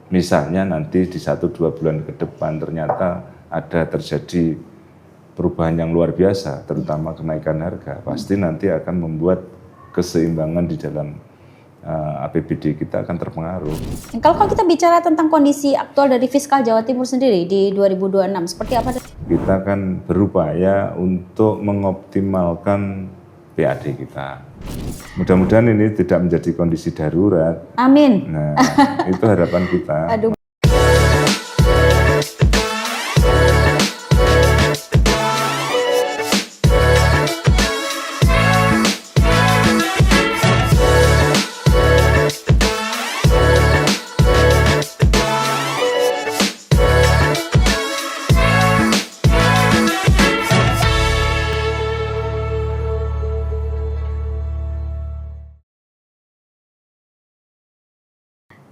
misalnya nanti di 1-2 bulan ke depan ternyata ada terjadi perubahan yang luar biasa, terutama kenaikan harga, pasti nanti akan membuat keseimbangan di dalam APBD kita akan terpengaruh. Kalau kita bicara tentang kondisi aktual dari fiskal Jawa Timur sendiri di 2026, seperti apa? Kita akan berupaya untuk mengoptimalkan PAD kita. Mudah-mudahan ini tidak menjadi kondisi darurat. Amin. Nah, itu harapan kita. Aduh.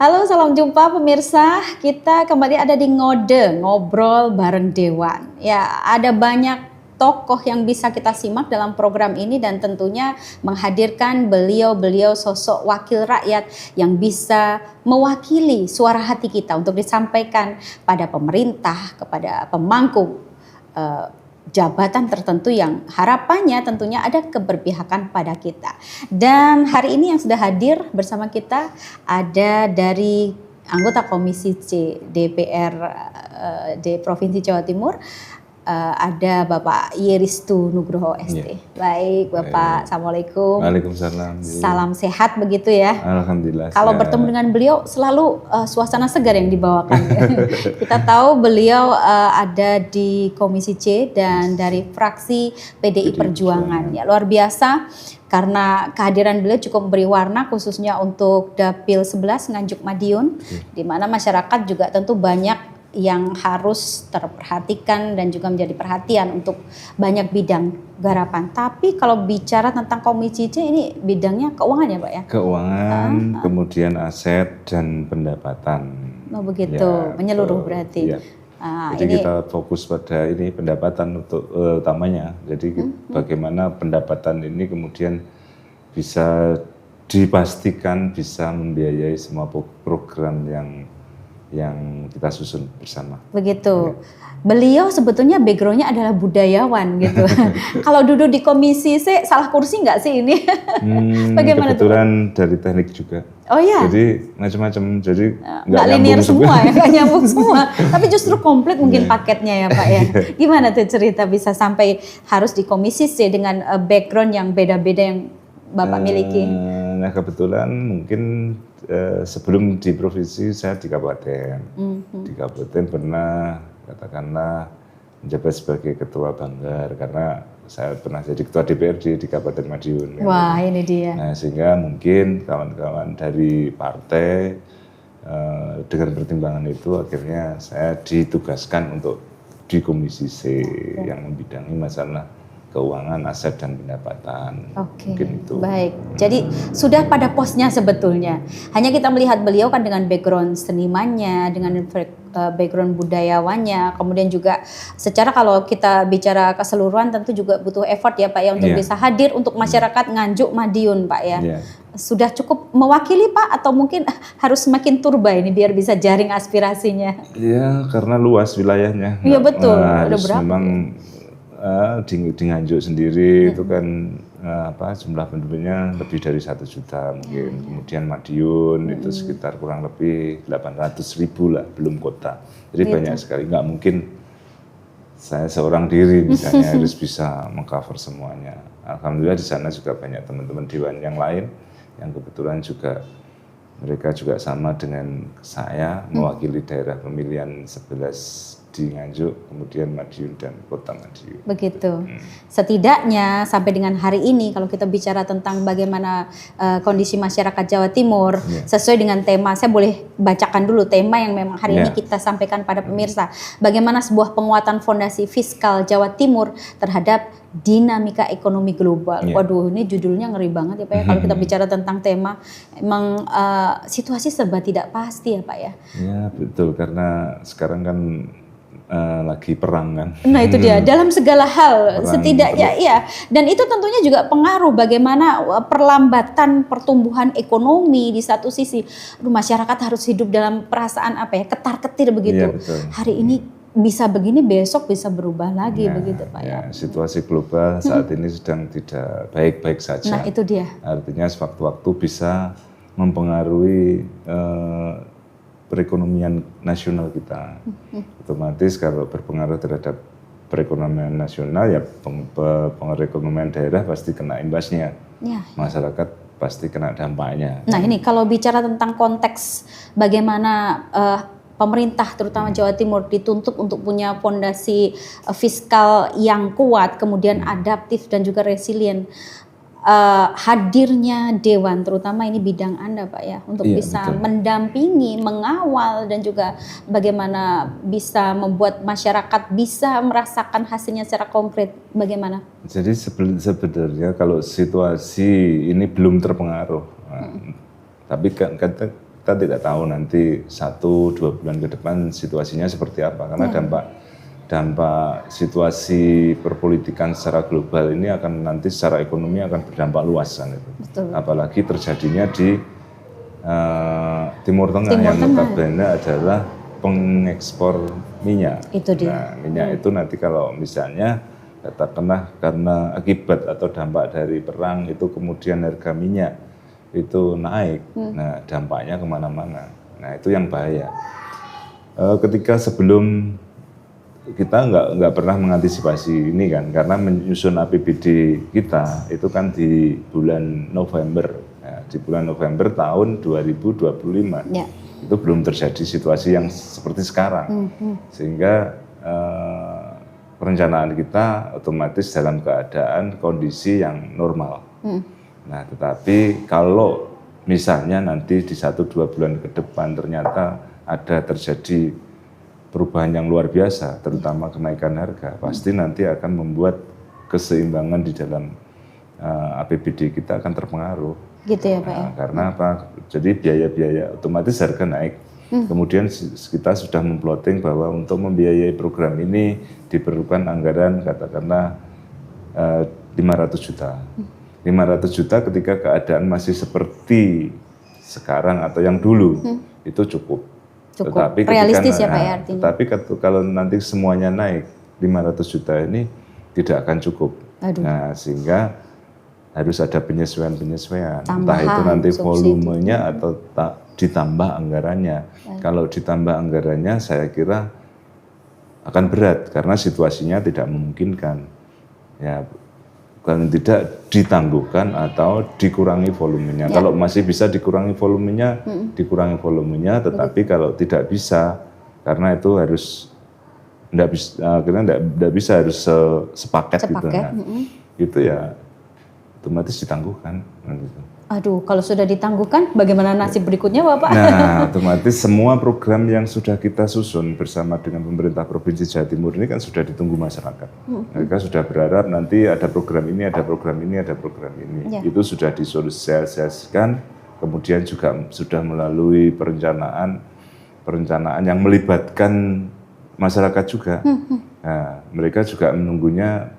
Halo, salam jumpa pemirsa. Kita kembali ada di Ngode, ngobrol bareng Dewan. Ya, ada banyak tokoh yang bisa kita simak dalam program ini dan tentunya menghadirkan beliau-beliau sosok wakil rakyat yang bisa mewakili suara hati kita untuk disampaikan pada pemerintah, kepada pemangku jabatan tertentu yang harapannya tentunya ada keberpihakan pada kita. Dan hari ini yang sudah hadir bersama kita ada dari anggota Komisi C DPR di Provinsi Jawa Timur, ada Bapak Yeristu Nugroho ST. Yeah. Baik Bapak, Assalamualaikum. Waalaikumsalam. Salam sehat begitu ya. Alhamdulillah. Kalau bertemu dengan beliau selalu suasana segar yang dibawakan. Kita tahu beliau ada di Komisi C dan dari fraksi PDI Perjuangan. Ya, luar biasa karena kehadiran beliau cukup memberi warna khususnya untuk Dapil 11 Nganjuk Madiun, di mana masyarakat juga tentu banyak yang harus terperhatikan dan juga menjadi perhatian untuk banyak bidang garapan. Tapi kalau bicara tentang Komisi C ini bidangnya keuangan ya Pak ya? Keuangan, kemudian aset dan pendapatan. Oh begitu, ya, menyeluruh berarti. Ya. Jadi ini kita fokus pada ini pendapatan untuk utamanya. Jadi bagaimana pendapatan ini kemudian bisa dipastikan bisa membiayai semua program yang kita susun bersama. Begitu. Ya. Beliau sebetulnya backgroundnya adalah budayawan gitu. Kalau duduk di komisi C salah kursi nggak sih ini? Bagaimana kebetulan tuh? Dari teknik juga. Oh ya. Jadi macam-macam. Jadi nggak linear semua ya, nggak nyambung semua. Tapi justru komplit mungkin paketnya ya Pak ya. Gimana tuh cerita bisa sampai harus di komisi C dengan background yang beda-beda yang Bapak miliki? Nah kebetulan mungkin sebelum di provinsi saya di kabupaten. Di kabupaten pernah katakanlah menjabat sebagai ketua Banggar karena saya pernah jadi ketua DPRD di Kabupaten Madiun. Wah ini dia. Nah sehingga mungkin kawan-kawan dari partai dengan pertimbangan itu akhirnya saya ditugaskan untuk di Komisi C yang membidangi masalah keuangan, aset dan pendapatan. Oke, mungkin itu. Baik. Jadi sudah pada posnya sebetulnya. Hanya kita melihat beliau kan dengan background senimannya, dengan background budayawannya, kemudian juga secara kalau kita bicara keseluruhan tentu juga butuh effort ya Pak ya untuk bisa hadir untuk masyarakat Nganjuk Madiun Pak ya. Sudah cukup mewakili Pak atau mungkin harus semakin turba ini biar bisa jaring aspirasinya? Iya, karena luas wilayahnya. Iya betul. Ada berapa? Memang di Nganjuk sendiri itu kan jumlah penduduknya lebih dari 1 juta mungkin. Kemudian Madiun itu sekitar kurang lebih 800.000 lah, belum kota. Jadi banyak sekali, nggak mungkin saya seorang diri misalnya harus bisa mengcover semuanya. Alhamdulillah di sana juga banyak teman-teman dewan yang lain yang kebetulan juga mereka juga sama dengan saya mewakili daerah pemilihan 11 di Nganjuk, kemudian Madiun dan Kota Madiun. Begitu. Setidaknya sampai dengan hari ini kalau kita bicara tentang bagaimana kondisi masyarakat Jawa Timur sesuai dengan tema, saya boleh bacakan dulu tema yang memang hari ini kita sampaikan pada pemirsa. Bagaimana sebuah penguatan fondasi fiskal Jawa Timur terhadap dinamika ekonomi global. Waduh, ini judulnya ngeri banget ya Pak ya. Kalau kita bicara tentang tema, emang situasi serba tidak pasti ya Pak ya. Ya betul, karena sekarang kan lagi perang kan. Nah itu dia, dalam segala hal setidaknya ya. Dan itu tentunya juga pengaruh bagaimana perlambatan pertumbuhan ekonomi di satu sisi. Masyarakat harus hidup dalam perasaan ketar-ketir begitu. Iya, hari ini bisa begini, besok bisa berubah lagi begitu Pak ya. Situasi global saat ini sedang tidak baik-baik saja. Nah itu dia. Artinya sewaktu-waktu bisa mempengaruhi perekonomian nasional kita. Otomatis kalau berpengaruh terhadap perekonomian nasional ya perekonomian daerah pasti kena imbasnya. Ya. Masyarakat pasti kena dampaknya. Nah ini kalau bicara tentang konteks bagaimana pemerintah terutama Jawa Timur dituntut untuk punya fondasi fiskal yang kuat, kemudian adaptif dan juga resilient. Hadirnya Dewan, terutama ini bidang Anda Pak ya, untuk bisa mendampingi, mengawal dan juga bagaimana bisa membuat masyarakat bisa merasakan hasilnya secara konkret, bagaimana? Jadi sebenarnya kalau situasi ini belum terpengaruh, tapi kan kita tidak tahu nanti 1-2 bulan ke depan situasinya seperti apa, karena dampak situasi perpolitikan secara global ini akan nanti secara ekonomi akan berdampak luas kan itu. Betul. Apalagi terjadinya di Timur Tengah yang notabene adalah pengekspor minyak. Itu dia. Nah, minyak itu nanti kalau misalnya katakanlah karena akibat atau dampak dari perang itu kemudian harga minyak itu naik, nah dampaknya kemana-mana. Nah itu yang bahaya. Ketika sebelum kita nggak pernah mengantisipasi ini kan, karena menyusun APBD kita itu kan di bulan November, ya, di bulan November tahun 2025 ya. Itu belum terjadi situasi yang seperti sekarang, sehingga perencanaan kita otomatis dalam keadaan kondisi yang normal. Nah, tetapi kalau misalnya nanti di 1-2 bulan ke depan ternyata ada terjadi perubahan yang luar biasa, terutama kenaikan harga, pasti nanti akan membuat keseimbangan di dalam APBD kita akan terpengaruh. Gitu ya Pak ya? Karena apa? Jadi biaya-biaya otomatis harga naik. Kemudian kita sudah memplotting bahwa untuk membiayai program ini diperlukan anggaran katakanlah 500 juta. 500 juta ketika keadaan masih seperti sekarang atau yang dulu itu cukup. Tetapi realistis ya Pak ya artinya. Tapi kalau nanti semuanya naik 500 juta ini tidak akan cukup. Nah sehingga harus ada penyesuaian-penyesuaian. Entah itu nanti volumenya atau ditambah anggarannya. Kalau ditambah anggarannya saya kira akan berat karena situasinya tidak memungkinkan. Ya, kalau tidak ditangguhkan atau dikurangi volumenya. Kalau masih bisa dikurangi volumenya, dikurangi volumenya. Tetapi kalau tidak bisa, karena itu harus tidak bisa harus sepaket gitu. Nah, itu ya otomatis ditangguhkan. Gitu. Aduh, kalau sudah ditangguhkan, bagaimana nasib berikutnya Bapak? Nah, otomatis semua program yang sudah kita susun bersama dengan pemerintah Provinsi Jawa Timur ini kan sudah ditunggu masyarakat. Mereka sudah berharap nanti ada program ini, ada program ini, ada program ini. Itu sudah disosialisasikan, kemudian juga sudah melalui perencanaan yang melibatkan masyarakat juga. Nah, mereka juga menunggunya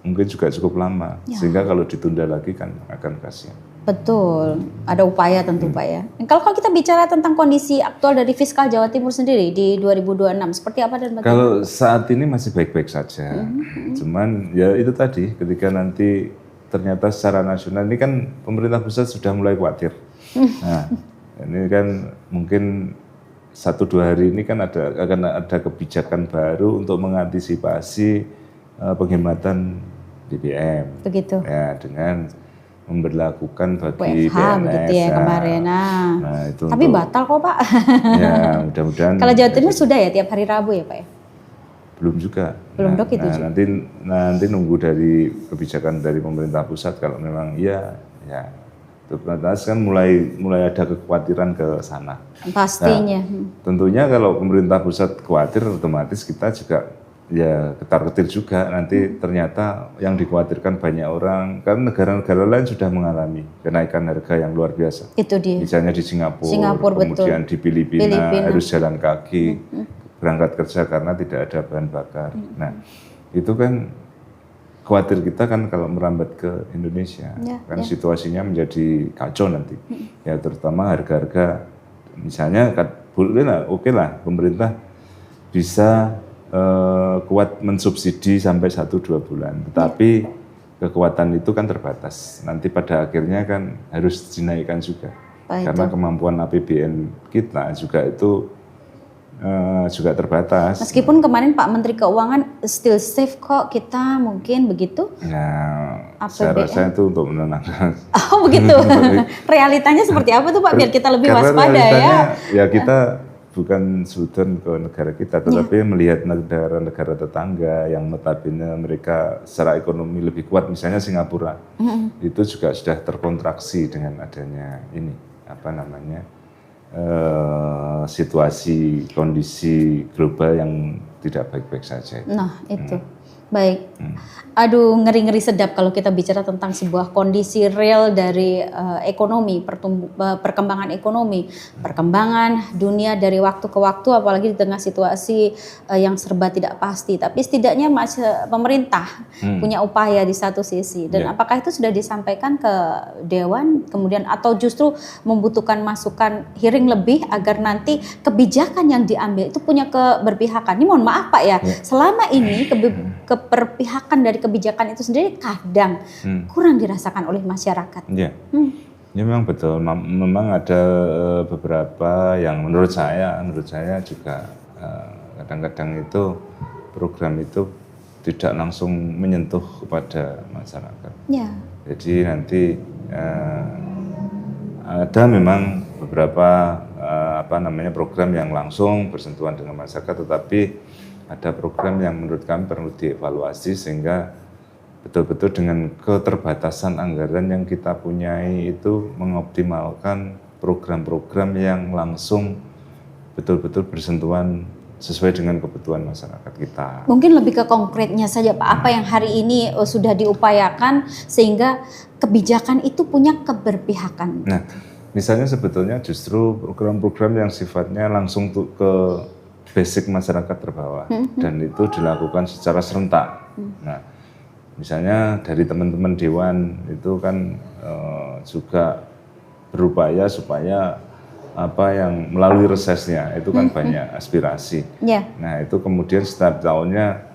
mungkin juga cukup lama, sehingga kalau ditunda lagi kan akan kasihan. Betul, ada upaya tentu Pak ya. Kalau kita bicara tentang kondisi aktual dari fiskal Jawa Timur sendiri di 2026, seperti apa dan bagaimana? Kalau saat ini masih baik-baik saja, cuman ya itu tadi ketika nanti ternyata secara nasional ini kan pemerintah pusat sudah mulai khawatir. Nah, ini kan mungkin 1-2 hari ini kan akan ada kebijakan baru untuk mengantisipasi penghematan BBM. Begitu. Ya, dengan memberlakukan bagi WFH begitu ya kemarin. Nah, itu tapi batal kok Pak. Ya, mudah-mudahan. Kalau Jawa Timur sudah ya tiap hari Rabu ya Pak ya? Belum juga. Belum dok itu. Nanti nunggu dari kebijakan dari pemerintah pusat kalau memang iya ya. Terus kan mulai ada kekhawatiran ke sana. Pastinya. Tentunya kalau pemerintah pusat khawatir otomatis kita juga ya ketar-ketir juga nanti ternyata yang dikhawatirkan banyak orang karena negara-negara lain sudah mengalami kenaikan harga yang luar biasa. Itu dia. Misalnya di Singapura kemudian betul. di Filipina harus jalan kaki. berangkat kerja karena tidak ada bahan bakar. Nah, itu kan khawatir kita kan kalau merambat ke Indonesia, kan situasinya menjadi kacau nanti. Ya terutama harga-harga, misalnya boleh lah, oke lah pemerintah bisa kuat mensubsidi sampai 1-2 bulan, tetapi kekuatan itu kan terbatas. Nanti pada akhirnya kan harus dinaikkan juga, karena kemampuan APBN kita juga itu juga terbatas. Meskipun kemarin Pak Menteri Keuangan still safe kok kita mungkin begitu. Nah, saya rasa itu untuk menenangkan. Oh begitu. Realitanya seperti apa tuh Pak biar kita lebih waspada ya? Ya kita bukan sudon ke negara kita, tetapi melihat negara-negara tetangga yang notabene mereka secara ekonomi lebih kuat, misalnya Singapura, itu juga sudah terkontraksi dengan adanya ini apa namanya situasi kondisi global yang tidak baik-baik saja. Nah itu. Baik, aduh ngeri-ngeri sedap kalau kita bicara tentang sebuah kondisi real dari ekonomi, perkembangan ekonomi, perkembangan dunia dari waktu ke waktu, apalagi di tengah situasi yang serba tidak pasti. Tapi setidaknya pemerintah punya upaya di satu sisi. Dan apakah itu sudah disampaikan ke Dewan, kemudian atau justru membutuhkan masukan hearing lebih agar nanti kebijakan yang diambil itu punya keberpihakan. Ini mohon maaf Pak ya, selama ini keberpihakan dari kebijakan itu sendiri kadang kurang dirasakan oleh masyarakat. Ya, ya memang betul. Memang ada beberapa yang menurut saya juga kadang-kadang itu program itu tidak langsung menyentuh kepada masyarakat. Ya. Jadi nanti ada memang beberapa program yang langsung bersentuhan dengan masyarakat, tetapi ada program yang menurut kami perlu dievaluasi sehingga betul-betul dengan keterbatasan anggaran yang kita punyai itu mengoptimalkan program-program yang langsung betul-betul bersentuhan sesuai dengan kebutuhan masyarakat kita. Mungkin lebih ke konkretnya saja Pak, apa yang hari ini sudah diupayakan sehingga kebijakan itu punya keberpihakan. Nah, misalnya sebetulnya justru program-program yang sifatnya langsung ke basic masyarakat terbawah dan itu dilakukan secara serentak. Nah, misalnya dari teman-teman Dewan itu kan juga berupaya supaya apa yang melalui resesnya itu kan banyak aspirasi. Nah, itu kemudian setiap tahunnya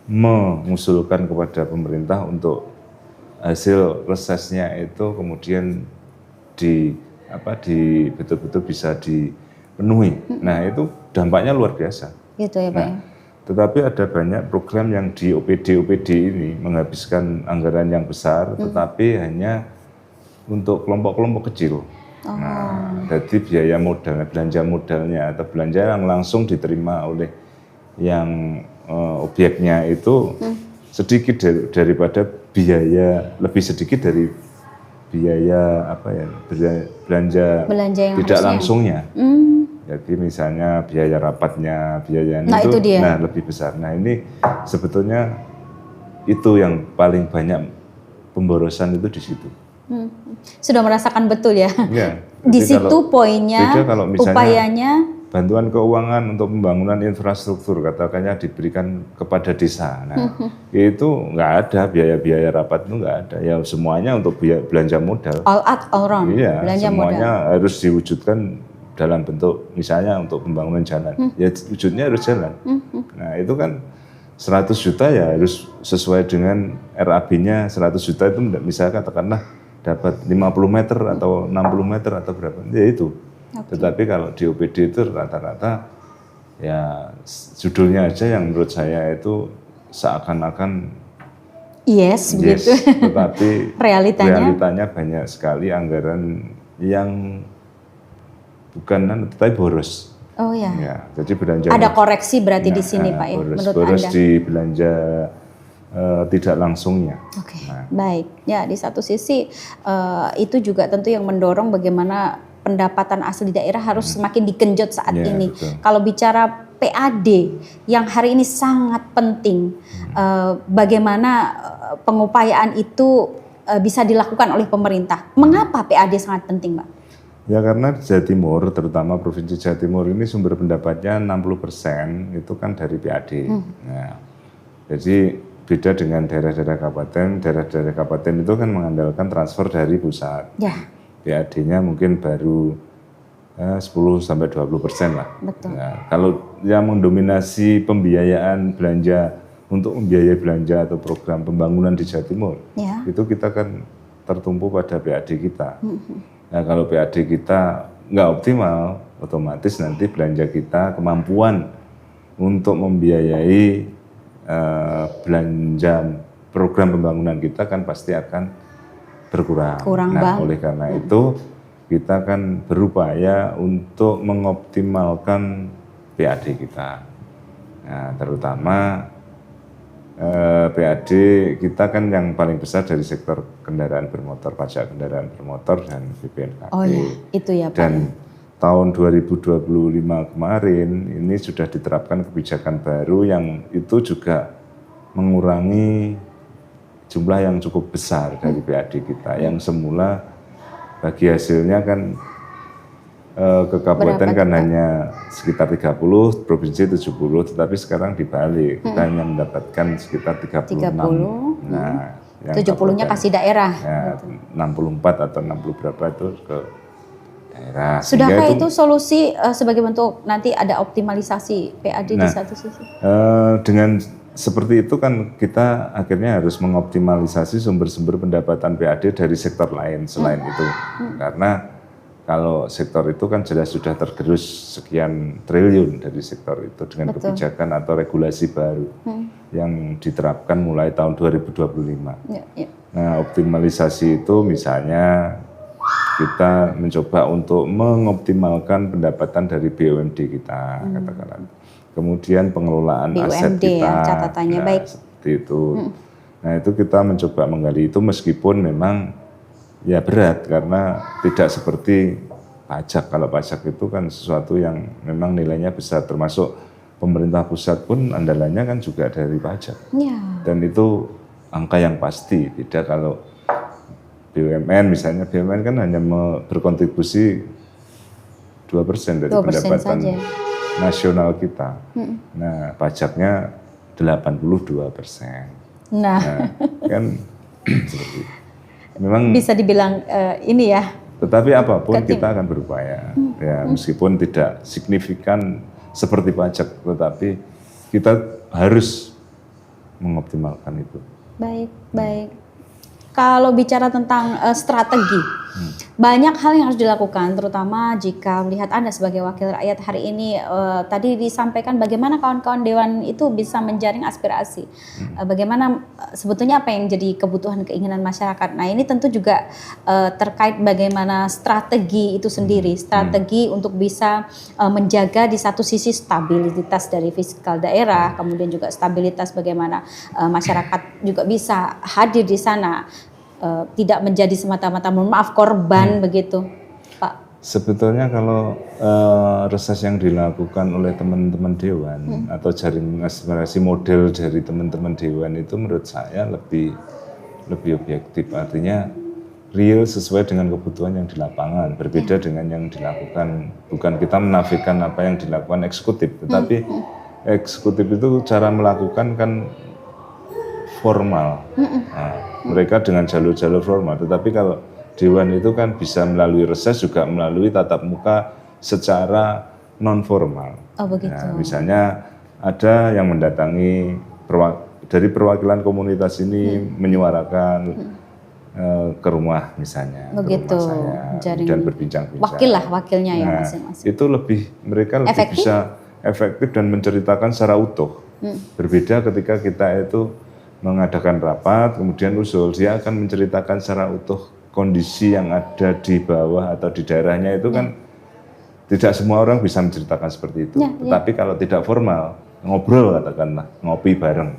mengusulkan kepada pemerintah untuk hasil resesnya itu kemudian betul-betul bisa dipenuhi. Nah, itu dampaknya luar biasa. Gitu ya Pak. Nah, tetapi ada banyak program yang di OPD ini menghabiskan anggaran yang besar, tetapi hanya untuk kelompok-kelompok kecil. Nah, jadi biaya modal, belanja modalnya atau belanja yang langsung diterima oleh yang objeknya itu sedikit daripada biaya, lebih sedikit dari biaya belanja yang tidak langsungnya. Jadi misalnya biaya rapatnya, biaya lebih besar. Nah ini sebetulnya itu yang paling banyak pemborosan itu di situ. Sudah merasakan betul ya? Ya. Di situ poinnya, upayanya. Bantuan keuangan untuk pembangunan infrastruktur katakannya diberikan kepada desa. Nah itu nggak ada biaya-biaya rapat itu nggak ada. Ya semuanya untuk belanja modal. All out, all round. Iya, belanja semuanya modal harus diwujudkan dalam bentuk misalnya untuk pembangunan jalan, ya wujudnya harus jalan. Nah itu kan 100 juta ya harus sesuai dengan RAB-nya 100 juta itu misalnya katakanlah dapat 50 meter atau 60 meter atau berapa, ya itu. Tetapi kalau di OPD itu rata-rata ya judulnya aja yang menurut saya itu seakan-akan begitu. Tetapi realitanya banyak sekali anggaran yang bukan tetapi boros. Oh ya. Ya, jadi belanja. Ada koreksi berarti di sini Pak ya, menurut boros Anda. Di belanja tidak langsungnya. Oke. Baik. Ya di satu sisi itu juga tentu yang mendorong bagaimana pendapatan asli daerah harus semakin digenjot saat ini. Betul. Kalau bicara PAD yang hari ini sangat penting, bagaimana pengupayaan itu bisa dilakukan oleh pemerintah. Mengapa PAD sangat penting, Pak? Ya karena di Jawa Timur, terutama Provinsi Jawa Timur ini sumber pendapatnya 60% itu kan dari PAD. Nah, jadi beda dengan daerah-daerah kabupaten itu kan mengandalkan transfer dari pusat. Ya, PAD-nya mungkin baru 10-20% lah. betul. Nah, kalau yang mendominasi pembiayaan belanja untuk membiayai belanja atau program pembangunan di Jawa Timur, Ya. itu kita kan tertumpu pada PAD kita. Nah, kalau PAD kita nggak optimal, otomatis nanti belanja kita, kemampuan untuk membiayai belanja program pembangunan kita kan pasti akan berkurang. Nah, oleh karena itu kita kan berupaya untuk mengoptimalkan PAD kita. Nah, terutama PAD kita kan yang paling besar dari sektor kendaraan bermotor, pajak kendaraan bermotor dan BPNKB. Oh ya, itu ya Pak. Dan tahun 2025 kemarin ini sudah diterapkan kebijakan baru yang itu juga mengurangi jumlah yang cukup besar dari PAD kita. Yang semula bagi hasilnya kan ke kabupaten kan hanya sekitar 30, provinsi 70, tetapi sekarang dibalik. Kita hanya mendapatkan sekitar 36. Nah, yang 70-nya kasih daerah. Ya, 64 atau 60 berapa itu ke daerah. Sudahkah itu solusi sebagai bentuk nanti ada optimalisasi PAD di satu sisi? Dengan seperti itu kan kita akhirnya harus mengoptimalisasi sumber-sumber pendapatan PAD dari sektor lain selain itu. Karena kalau sektor itu kan jelas sudah tergerus sekian triliun dari sektor itu dengan kebijakan atau regulasi baru yang diterapkan mulai tahun 2025. Nah, optimalisasi itu misalnya kita mencoba untuk mengoptimalkan pendapatan dari BUMD kita, katakanlah. Kemudian pengelolaan BUMD aset kita, ya, catatannya baik. Seperti itu. Nah, itu kita mencoba menggali itu meskipun memang ya berat karena tidak seperti pajak. Kalau pajak itu kan sesuatu yang memang nilainya besar, termasuk pemerintah pusat pun andalannya kan juga dari pajak. Ya. Dan itu angka yang pasti. Beda kalau BUMN misalnya, BUMN kan hanya berkontribusi 2% dari 2% pendapatan saja. nasional kita. Nah, pajaknya 82%. Nah, kan seperti itu. Memang bisa dibilang ini ya. Tetapi apapun kita akan berupaya. Ya, meskipun tidak signifikan seperti pajak, tetapi kita harus mengoptimalkan itu. Baik, baik. Kalau bicara tentang strategi, banyak hal yang harus dilakukan, terutama jika melihat Anda sebagai wakil rakyat hari ini. Tadi disampaikan bagaimana kawan-kawan Dewan itu bisa menjaring aspirasi. Bagaimana sebetulnya apa yang jadi kebutuhan keinginan masyarakat. Nah, ini tentu juga terkait bagaimana strategi itu sendiri, strategi untuk bisa menjaga di satu sisi stabilitas dari fiskal daerah, kemudian juga stabilitas bagaimana masyarakat juga bisa hadir di sana. Tidak menjadi semata-mata mohon maaf korban begitu, Pak. Sebetulnya kalau reses yang dilakukan oleh teman-teman Dewan atau jaring aspirasi model dari teman-teman Dewan itu menurut saya lebih objektif, artinya real sesuai dengan kebutuhan yang di lapangan, berbeda dengan yang dilakukan, bukan kita menafikan apa yang dilakukan eksekutif, tetapi eksekutif itu cara melakukan kan formal. Nah, mereka dengan jalur-jalur formal, tetapi kalau Dewan itu kan bisa melalui reses juga melalui tatap muka secara non formal. Oh begitu. Nah, misalnya ada yang mendatangi dari perwakilan komunitas ini menyuarakan ke rumah misalnya, begitu. Ke rumah saya, dan berbincang-bincang. Wakil lah wakilnya ya masing-masing. Itu mereka lebih bisa efektif dan menceritakan secara utuh. Berbeda ketika kita itu mengadakan rapat, kemudian usul, dia akan menceritakan secara utuh kondisi yang ada di bawah atau di daerahnya itu kan tidak semua orang bisa menceritakan seperti itu. Tetapi kalau tidak formal, ngobrol katakanlah, ngopi bareng.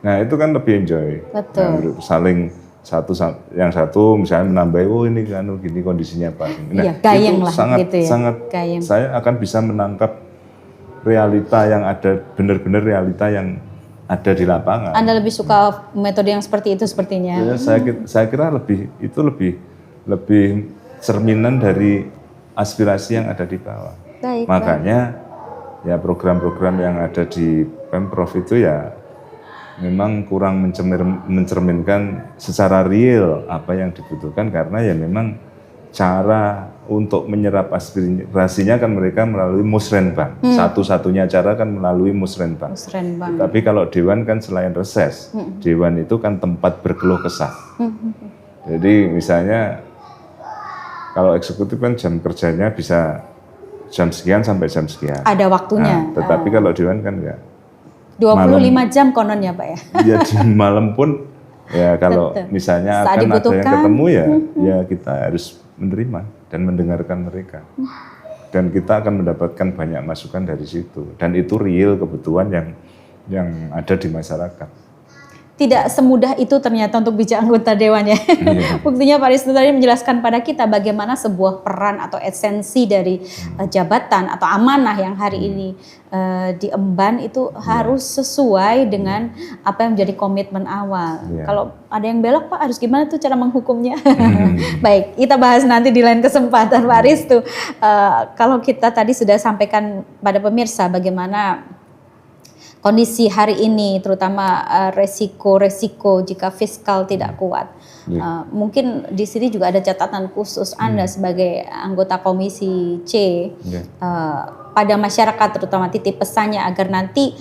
Nah itu kan lebih enjoy. Betul. Nah, saling yang satu misalnya menambah, oh ini kan gini kondisinya Pak. Nah, gayeng itu lah gitu ya. sangat gayeng. Saya akan bisa menangkap realita yang ada, benar-benar realita yang ada di lapangan. Anda lebih suka metode yang seperti itu sepertinya. Ya, saya kira lebih cerminan dari aspirasi yang ada di bawah. Baik, Makanya ya program-program yang ada di Pemprov itu ya memang kurang mencerminkan secara real apa yang dibutuhkan, karena ya memang cara untuk menyerap aspirasinya kan mereka melalui musrenbang. Satu-satunya cara kan melalui musrenbang. Musrenbang. Tapi kalau dewan kan selain reses, dewan itu kan tempat berkeluh kesah. Jadi misalnya kalau eksekutif kan jam kerjanya bisa jam sekian sampai jam sekian. Ada waktunya. Nah, tetapi kalau dewan kan enggak. 25 jam konon ya Pak ya. Ya di malam pun ya kalau Betul. misalnya Saat akan ada yang dibutuhkan. ketemu ya kita harus menerima dan mendengarkan mereka. Dan kita akan mendapatkan banyak masukan dari situ. Dan itu real kebutuhan yang ada di masyarakat. Tidak semudah itu ternyata untuk bicara anggota dewan ya. Buktinya Pak Risto tadi menjelaskan pada kita bagaimana sebuah peran atau esensi dari jabatan atau amanah yang hari ini diemban itu harus sesuai dengan apa yang menjadi komitmen awal. Kalau ada yang belok Pak, harus gimana tuh cara menghukumnya? Baik, kita bahas nanti di lain kesempatan Pak Risto. Kalau kita tadi sudah sampaikan pada pemirsa bagaimana kondisi hari ini, terutama resiko-resiko jika fiskal tidak kuat. Mungkin di sini juga ada catatan khusus Anda sebagai anggota Komisi C pada masyarakat, terutama titip pesannya agar nanti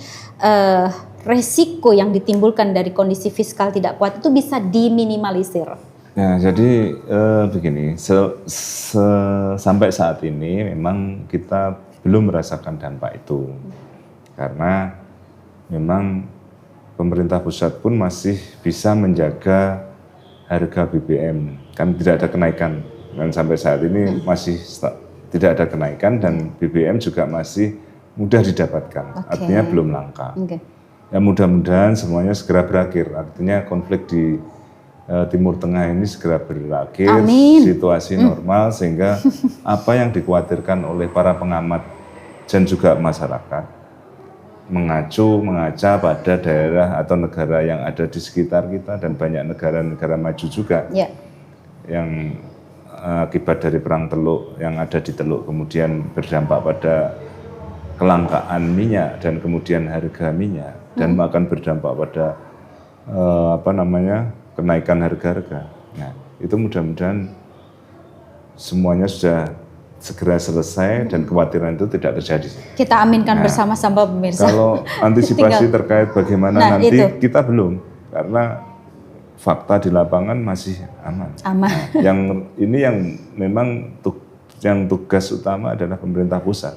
resiko yang ditimbulkan dari kondisi fiskal tidak kuat itu bisa diminimalisir. Nah, jadi begini, sampai saat ini memang kita belum merasakan dampak itu, karena memang pemerintah pusat pun masih bisa menjaga harga BBM, kan tidak ada kenaikan, dan sampai saat ini masih tidak ada kenaikan dan BBM juga masih mudah didapatkan, artinya belum langka. Ya mudah-mudahan semuanya segera berakhir, artinya konflik di Timur Tengah ini segera berakhir, situasi normal, sehingga apa yang dikhawatirkan oleh para pengamat dan juga masyarakat mengaca pada daerah atau negara yang ada di sekitar kita, dan banyak negara-negara maju juga yang akibat dari perang Teluk yang ada di Teluk kemudian berdampak pada kelangkaan minyak dan kemudian harga minyak dan akan berdampak pada kenaikan harga-harga. Nah, itu mudah-mudahan semuanya sudah segera selesai dan kekhawatiran itu tidak terjadi. Kita aminkan bersama-sama pemirsa. Kalau antisipasi terkait bagaimana nanti itu. Kita belum, karena fakta di lapangan masih aman. Nah, yang memang yang tugas utama adalah pemerintah pusat,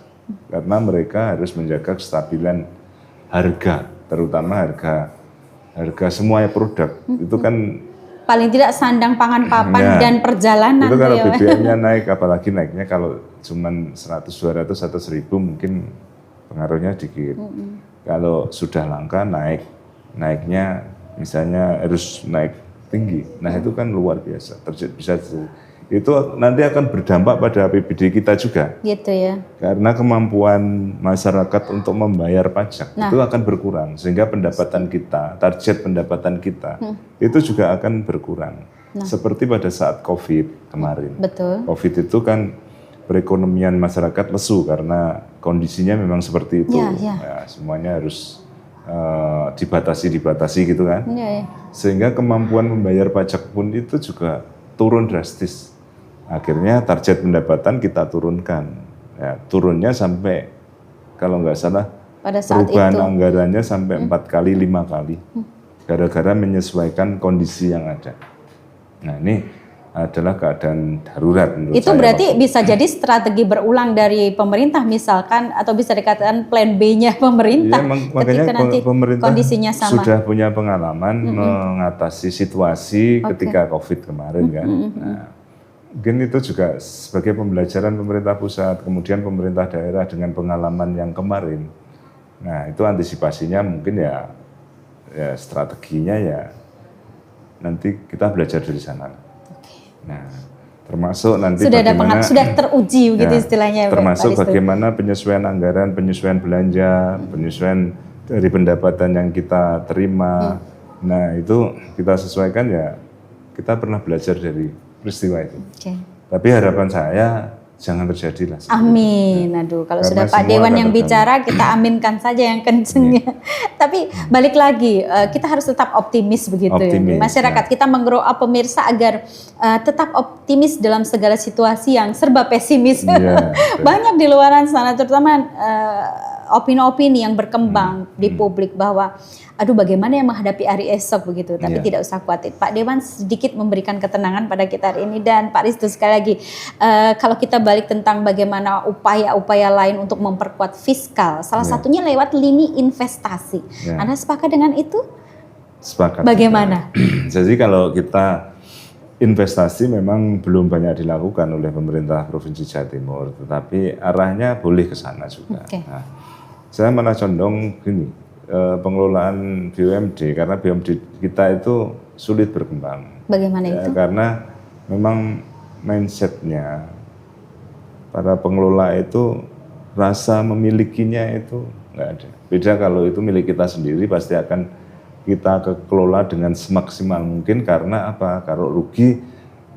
karena mereka harus menjaga kestabilan harga, terutama harga semua produk. Itu kan paling tidak sandang pangan papan dan perjalanan. Itu kalau BBM-nya naik, apalagi naiknya kalau cuman 100, 200 atau 1000 mungkin pengaruhnya dikit. Kalau sudah langka naiknya misalnya harus naik tinggi. Nah itu kan luar biasa. Itu nanti akan berdampak pada APBD kita juga. Gitu ya. Karena kemampuan masyarakat untuk membayar pajak itu akan berkurang, sehingga pendapatan kita, target pendapatan kita itu juga akan berkurang. Seperti pada saat COVID kemarin. Betul. COVID itu kan perekonomian masyarakat lesu karena kondisinya memang seperti itu. Ya, semuanya harus dibatasi gitu kan. Sehingga kemampuan membayar pajak pun itu juga turun drastis. Akhirnya target pendapatan kita turunkan. Ya, turunnya sampai kalau nggak salah pada saat perubahan itu anggarannya sampai 4 kali 5 kali. Gara-gara menyesuaikan kondisi yang ada. Nah ini adalah keadaan darurat menurut itu saya. Berarti bisa jadi strategi berulang dari pemerintah misalkan, atau bisa dikatakan plan B-nya pemerintah ketika nanti pemerintah kondisinya sama. Sudah punya pengalaman mengatasi situasi ketika COVID kemarin kan. Nah, mungkin itu juga sebagai pembelajaran pemerintah pusat, kemudian pemerintah daerah dengan pengalaman yang kemarin. Nah itu antisipasinya mungkin ya strateginya ya nanti kita belajar dari sana. Nah, termasuk nanti sudah teruji begitu istilahnya. Termasuk bagaimana penyesuaian anggaran, penyesuaian belanja, penyesuaian dari pendapatan yang kita terima. Nah, itu kita sesuaikan ya. Kita pernah belajar dari peristiwa itu. Tapi harapan saya jangan terjadilah. Amin. Aduh, kalau Karena sudah Pak semua Dewan akan yang terganggu. bicara, kita aminkan saja yang kenceng ya. Tapi balik lagi, kita harus tetap optimis begitu Optimis, ya. Masyarakat kita meng-grow up pemirsa agar tetap optimis dalam segala situasi yang serba pesimis. Iya, betul. Banyak di luaran sana, terutama opini-opini yang berkembang di publik bahwa aduh bagaimana yang menghadapi hari esok begitu, tapi Iya. tidak usah khawatir. Pak Dewan sedikit memberikan ketenangan pada kita hari ini, dan Pak Risto sekali lagi kalau kita balik tentang bagaimana upaya-upaya lain untuk memperkuat fiskal, salah Iya. satunya lewat lini investasi. Iya. Anda sepakat dengan itu? Sepakat. Bagaimana? Jadi kalau kita investasi memang belum banyak dilakukan oleh pemerintah Provinsi Jawa Timur, tetapi arahnya boleh ke sana juga. Oke. Nah, saya malah condong gini, pengelolaan BUMD, karena BUMD kita itu sulit berkembang. Bagaimana Ya, itu? karena memang mindsetnya para pengelola itu rasa memilikinya itu nggak ada. Beda kalau itu milik kita sendiri, pasti akan kita kelola dengan semaksimal mungkin, karena apa? Kalau rugi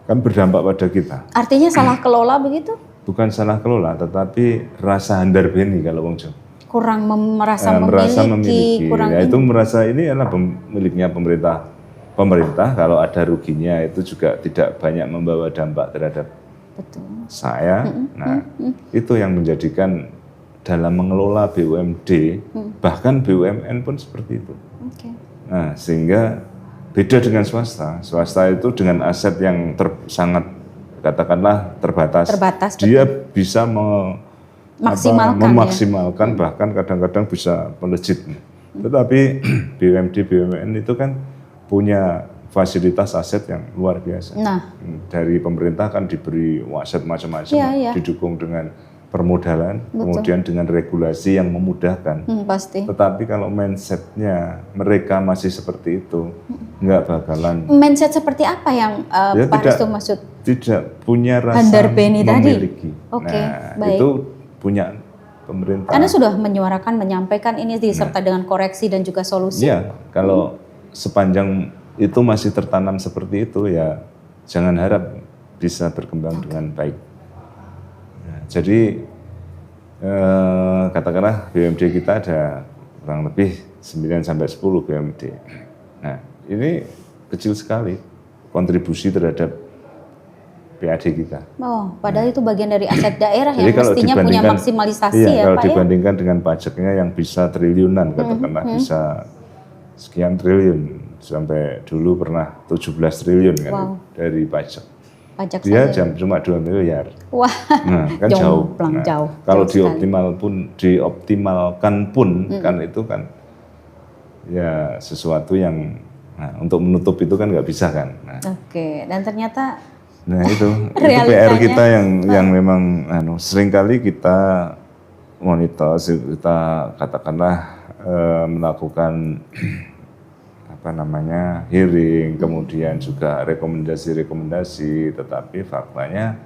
kan berdampak pada kita. Artinya salah kelola begitu? Bukan salah kelola, tetapi rasa handar beni kalau wong Jawa. Kurang merasa Merasa memiliki, kurang ya, ini. itu merasa ini adalah miliknya pemerintah. Pemerintah kalau ada ruginya itu juga tidak banyak membawa dampak terhadap Betul. saya. Nah, itu yang menjadikan dalam mengelola BUMD, bahkan BUMN pun seperti itu. Oke. Nah, sehingga beda dengan swasta. Swasta itu dengan aset yang sangat katakanlah terbatas. Terbatas, Dia bisa memaksimalkan, bahkan kadang-kadang bisa melejit. Tetapi BUMN itu kan punya fasilitas aset yang luar biasa. Nah, Dari pemerintah kan diberi aset macam-macam, Iya. didukung dengan permodalan, kemudian dengan regulasi yang memudahkan. pasti. Tetapi kalau mindsetnya mereka masih seperti itu, nggak bakalan. Mindset seperti apa yang Ya, Pak Risto maksud? Tidak punya rasa Handar beni tadi? memiliki. Oke, Nah, baik. itu punya pemerintah. Anda sudah menyuarakan, menyampaikan ini disertai dengan koreksi dan juga solusi. Iya, kalau sepanjang itu masih tertanam seperti itu, ya jangan harap bisa berkembang dengan baik. Nah, jadi katakanlah BUMD kita ada kurang lebih 9 sampai 10 BUMD. Nah, ini kecil sekali kontribusi terhadap PAD kita. Oh, padahal itu bagian dari aset daerah Jadi yang kalau mestinya punya dibandingkan- maksimalisasi iya, ya kalau Pak ya. dibandingkan dengan pajaknya yang bisa triliunan, katakanlah bisa sekian triliun, sampai dulu pernah 17 triliun kan Wow. dari pajak. Pajak Dia saja. cuma 2 miliar. Wah, Nah, kan jauh. jomplang, jauh. Kalau Jauh sekali. dioptimalkan pun kan itu kan ya sesuatu yang untuk menutup itu kan nggak bisa kan. Oke, dan ternyata Itu Realitanya. PR kita yang memang seringkali kita monitor, kita katakanlah melakukan hearing, kemudian juga rekomendasi, tetapi faktanya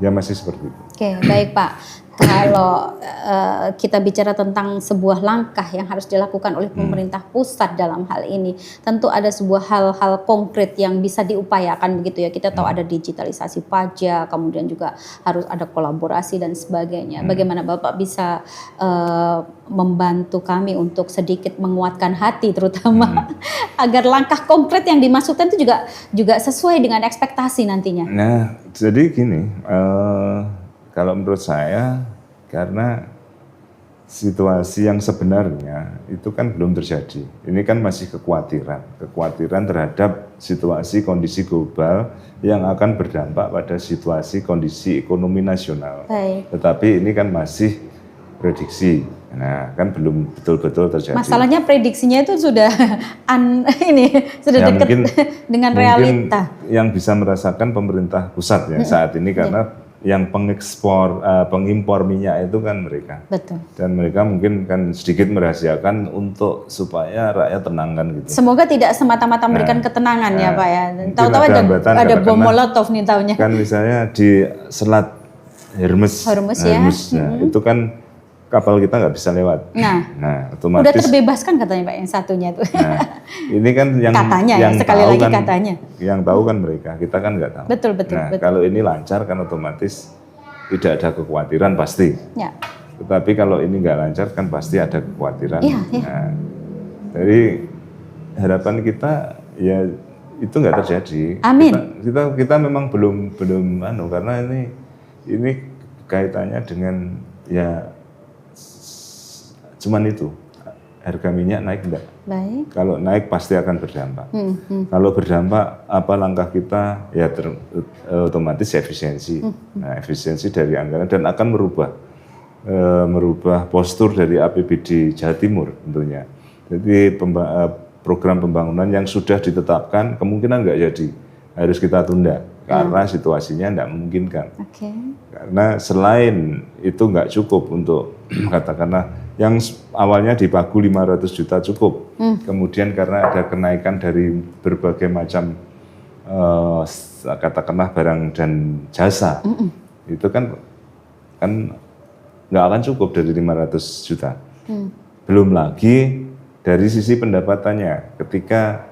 ya masih seperti itu. Oke, baik Pak. Kalau kita bicara tentang sebuah langkah yang harus dilakukan oleh pemerintah pusat dalam hal ini, tentu ada sebuah hal-hal konkret yang bisa diupayakan begitu ya. Kita tahu ada digitalisasi pajak, kemudian juga harus ada kolaborasi dan sebagainya. Bagaimana Bapak bisa membantu kami untuk sedikit menguatkan hati, terutama agar langkah konkret yang dimaksudkan itu juga sesuai dengan ekspektasi nantinya. Nah, jadi gini. Kalau menurut saya, karena situasi yang sebenarnya itu kan belum terjadi. Ini kan masih kekhawatiran terhadap situasi kondisi global yang akan berdampak pada situasi kondisi ekonomi nasional. Baik. Tetapi ini kan masih prediksi. Nah, kan belum betul-betul terjadi. Masalahnya prediksinya itu sudah sudah Ya, dekat mungkin dengan realita. yang bisa merasakan pemerintah pusat ya saat ini, karena yang pengimpor minyak itu kan mereka. Betul. Dan mereka mungkin kan sedikit merahasiakan untuk supaya rakyat tenang kan gitu. Semoga tidak semata-mata memberikan ketenangan ya Pak ya. mungkin Tahu-tahu ada ada hambatan, bom katakanlah. molotov nih taunya. Kan misalnya di Selat Hormuz ya. nah, itu kan kapal kita nggak bisa lewat. Nah, otomatis. udah terbebaskan katanya Pak yang satunya itu. Nah, ini kan yang Katanya ya, yang sekali tahu lagi kan, katanya. Yang tahu kan mereka, kita kan nggak tahu. Betul. Nah, kalau ini lancar kan otomatis tidak ada kekhawatiran pasti. Ya. Tetapi kalau ini nggak lancar kan pasti ada kekhawatiran. Iya, iya. Nah, jadi harapan kita ya itu nggak terjadi. Amin. Kita memang belum karena ini kaitannya dengan ya cuman itu, harga minyak naik enggak? Baik. Kalau naik pasti akan berdampak. Kalau berdampak apa langkah kita ya otomatis efisiensi. Nah, efisiensi dari anggaran dan akan merubah postur dari APBD Jawa Timur tentunya. Jadi program pembangunan yang sudah ditetapkan kemungkinan nggak jadi, harus kita tunda karena situasinya nggak memungkinkan. Oke. Karena selain itu nggak cukup untuk katakanlah yang awalnya dipagu 500 juta cukup, kemudian karena ada kenaikan dari berbagai macam katakanlah barang dan jasa, itu kan nggak akan cukup dari 500 juta. Belum lagi dari sisi pendapatannya, ketika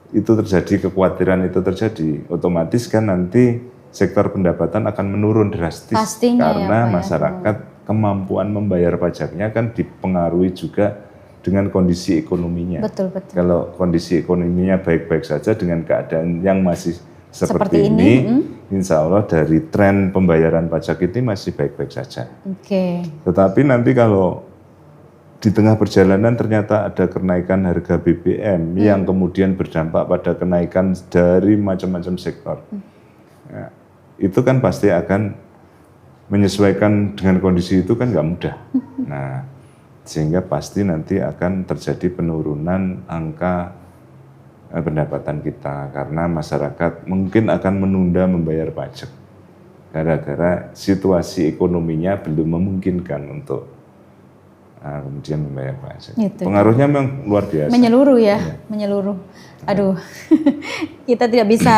itu terjadi, kekhawatiran itu terjadi, otomatis kan nanti sektor pendapatan akan menurun drastis. Pastinya karena ya, Pak, masyarakat kemampuan membayar pajaknya kan dipengaruhi juga dengan kondisi ekonominya. Betul, betul. Kalau kondisi ekonominya baik-baik saja dengan keadaan yang masih seperti ini, insya Allah dari tren pembayaran pajak ini masih baik-baik saja. Oke. Tetapi nanti kalau di tengah perjalanan ternyata ada kenaikan harga BBM yang kemudian berdampak pada kenaikan dari macam-macam sektor. Nah, itu kan pasti akan menyesuaikan dengan kondisi itu kan nggak mudah. Nah, sehingga pasti nanti akan terjadi penurunan angka pendapatan kita karena masyarakat mungkin akan menunda membayar pajak gara-gara situasi ekonominya belum memungkinkan untuk kemudian membayar pajak. Gitu. Pengaruhnya memang luar biasa. Menyeluruh ya, menyeluruh. Aduh, kita tidak bisa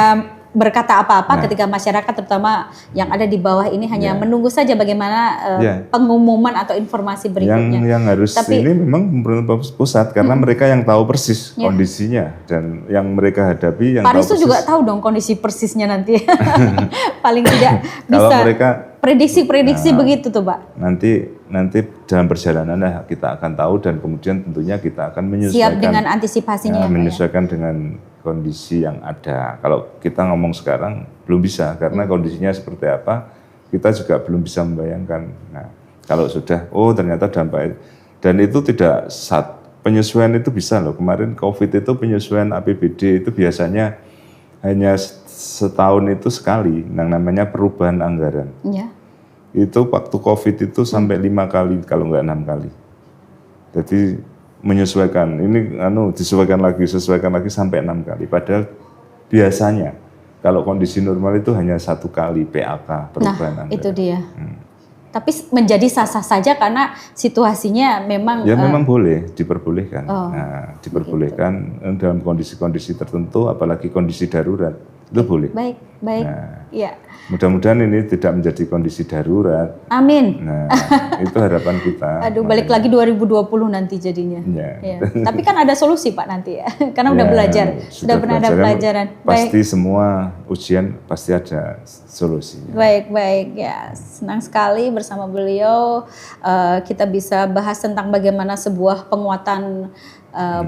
berkata apa-apa ketika masyarakat terutama yang ada di bawah ini hanya menunggu saja bagaimana pengumuman atau informasi berikutnya. Yang harus ini memang pemerintah pusat karena mereka yang tahu persis kondisinya dan yang mereka hadapi yang Pak tahu Risto persis. juga tahu dong kondisi persisnya nanti. Paling tidak bisa Kalau mereka prediksi begitu tuh Pak. Nanti dalam perjalanan kita akan tahu dan kemudian tentunya kita akan menyesuaikan. Siap dengan antisipasinya. Menyesuaikan dengan kondisi yang ada. Kalau kita ngomong sekarang belum bisa karena kondisinya seperti apa kita juga belum bisa membayangkan. Nah, kalau sudah ternyata dampaknya dan itu tidak penyesuaian itu bisa loh. Kemarin COVID itu penyesuaian APBD itu biasanya hanya setahun itu sekali, yang namanya perubahan anggaran. Ya. Itu waktu COVID itu sampai 5 kali kalau nggak 6 kali. Jadi menyesuaikan, ini disesuaikan lagi sampai 6 kali. Padahal biasanya kalau kondisi normal itu hanya 1 kali PAK perubahan anggaran. Itu dia. Tapi menjadi sah-sah saja karena situasinya memang ya memang boleh diperbolehkan. Diperbolehkan gitu. Dalam kondisi-kondisi tertentu, apalagi kondisi darurat itu boleh. Baik. Ya. Mudah-mudahan ini tidak menjadi kondisi darurat. Amin. Nah, itu harapan kita. Aduh, balik lagi 2020 nanti jadinya. Ya. Tapi kan ada solusi Pak nanti ya, karena udah belajar, sudah pernah ada pelajaran. Pasti semua ujian pasti ada solusinya. Baik ya, senang sekali bersama beliau kita bisa bahas tentang bagaimana sebuah penguatan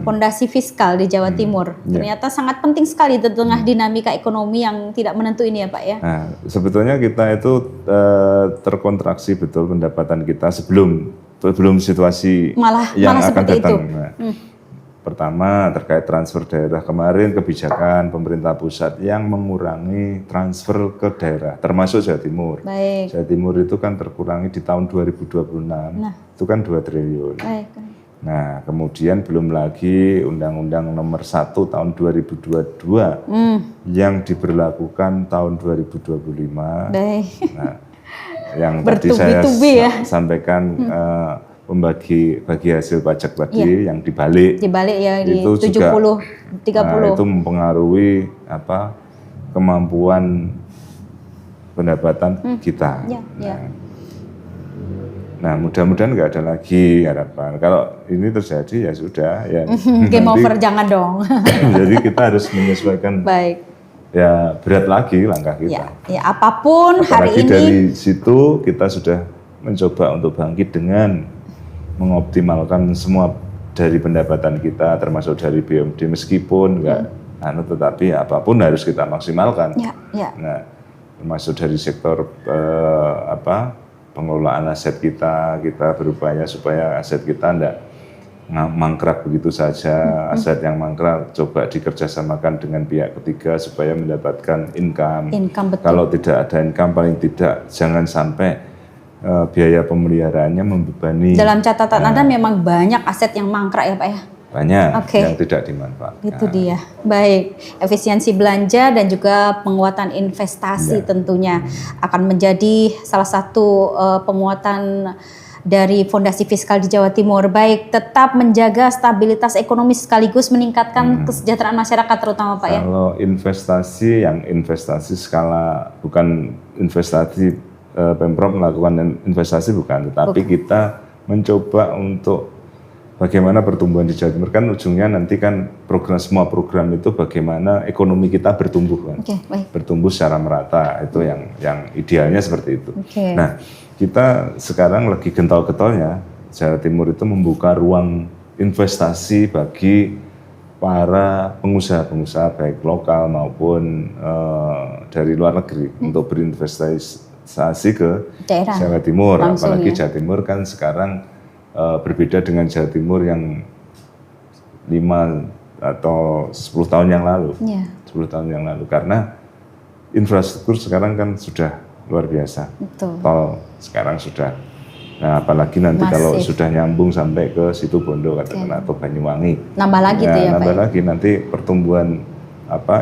pondasi fiskal di Jawa Timur. Ternyata sangat penting sekali di tengah dinamika ekonomi yang tidak menentu ini ya Pak ya. Nah, sebetulnya kita itu terkontraksi betul pendapatan kita sebelum situasi yang akan datang. Nah, pertama terkait transfer daerah kemarin kebijakan pemerintah pusat yang mengurangi transfer ke daerah termasuk Jawa Timur. Baik. Jawa Timur itu kan terkurangi di tahun 2026. Itu kan 2 triliun. Baik. Nah, kemudian belum lagi Undang-Undang Nomor 1 tahun 2022 yang diberlakukan tahun 2025. Baik. Nah, yang tadi saya sampaikan bagi hasil pajak tadi yang dibalik ya di itu 70 juga, 30. Itu mempengaruhi kemampuan pendapatan kita. Nah, mudah-mudahan nggak ada lagi harapan. Kalau ini terjadi ya sudah ya. Game over jangan dong. Jadi kita harus menyesuaikan. Baik. ya berat lagi langkah kita. Ya apapun hari Apalagi ini. dari situ kita sudah mencoba untuk bangkit dengan mengoptimalkan semua dari pendapatan kita, termasuk dari BUMD, meskipun enggak, tetapi apapun harus kita maksimalkan. Ya. Nah, termasuk dari sektor pengelolaan aset kita berupaya supaya aset kita enggak mangkrak begitu saja. Aset yang mangkrak coba dikerjasamakan dengan pihak ketiga supaya mendapatkan income. Betul. Kalau tidak ada income, paling tidak jangan sampai biaya pemeliharaannya membebani. Dalam catatan Anda memang banyak aset yang mangkrak ya Pak ya? Banyak yang tidak dimanfaatkan. Itu dia. Baik, efisiensi belanja dan juga penguatan investasi tentunya akan menjadi salah satu penguatan dari fondasi fiskal di Jawa Timur. Baik, tetap menjaga stabilitas ekonomi sekaligus meningkatkan kesejahteraan masyarakat terutama Pak ya. Kalau investasi skala, bukan investasi Pemprov melakukan investasi bukan, tetapi kita mencoba untuk bagaimana pertumbuhan di Jawa Timur, kan ujungnya nanti kan semua program itu bagaimana ekonomi kita bertumbuh kan. Bertumbuh secara merata, itu yang idealnya seperti itu. Nah, kita sekarang lagi getol-getolnya Jawa Timur itu membuka ruang investasi bagi para pengusaha-pengusaha baik lokal maupun dari luar negeri untuk berinvestasi ke daerah Jawa Timur. Apalagi ya. Jawa Timur kan sekarang berbeda dengan Jawa Timur yang 5 atau 10 tahun yang lalu. 10 tahun yang lalu, karena infrastruktur sekarang kan sudah luar biasa. Tol sekarang sudah. Nah, apalagi nanti kalau sudah nyambung sampai ke Situbondo katakanlah atau Banyuwangi. Nambah lagi tuh ya Pak. Nambah lagi nanti pertumbuhan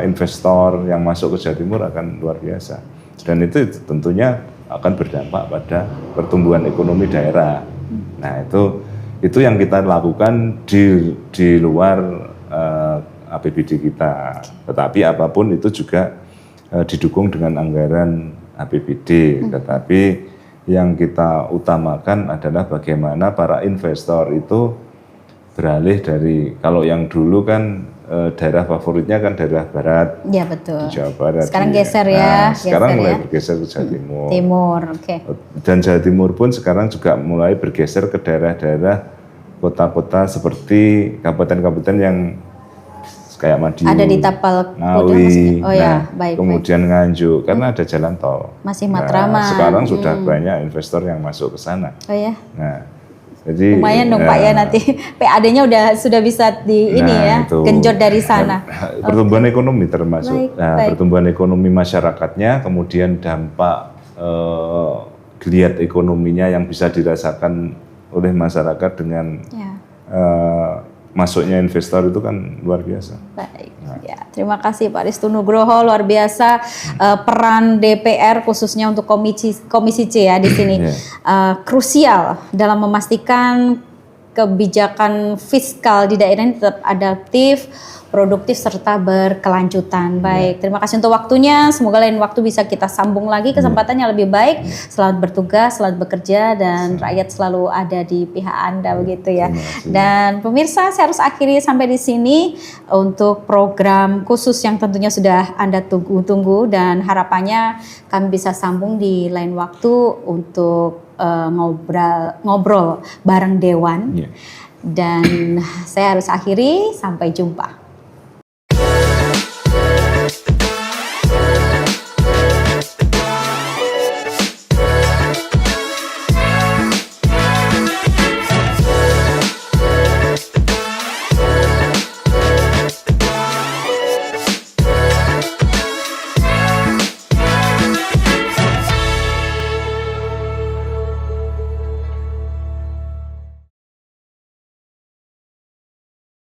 investor yang masuk ke Jawa Timur akan luar biasa. Dan itu tentunya akan berdampak pada pertumbuhan ekonomi daerah. Nah, itu yang kita lakukan di luar APBD kita. Tetapi apapun itu juga didukung dengan anggaran APBD. Tetapi yang kita utamakan adalah bagaimana para investor itu beralih dari, kalau yang dulu kan daerah favoritnya kan daerah barat. Iya betul. Di Jawa Barat. Sekarang geser ya. Sekarang mulai bergeser ke Jawa Timur. Dan Jawa Timur pun sekarang juga mulai bergeser ke daerah-daerah kota-kota seperti kabupaten-kabupaten yang kayak Madiun, ada di Tapal Ngawi, baik. Kemudian Nganjuk, karena ada jalan tol. Masih Matraman. Sekarang sudah banyak investor yang masuk ke sana. Nah, jadi lumayan dong Pak ya, nanti PAD-nya sudah bisa genjot dari sana. Pertumbuhan ekonomi termasuk. Pertumbuhan ekonomi masyarakatnya, kemudian dampak geliat ekonominya yang bisa dirasakan oleh masyarakat dengan masuknya investor itu kan luar biasa. Baik, terima kasih Pak Ristu Nugroho, luar biasa peran DPR khususnya untuk Komisi C ya di sini krusial dalam memastikan kebijakan fiskal di daerah ini tetap adaptif, produktif serta berkelanjutan. Baik, terima kasih untuk waktunya. Semoga lain waktu bisa kita sambung lagi kesempatannya lebih baik. Selamat bertugas, selamat bekerja, dan rakyat selalu ada di pihak Anda begitu ya. Dan pemirsa, saya harus akhiri sampai di sini untuk program khusus yang tentunya sudah Anda tunggu-tunggu, dan harapannya kami bisa sambung di lain waktu untuk ngobrol bareng Dewan. Dan saya harus akhiri, sampai jumpa.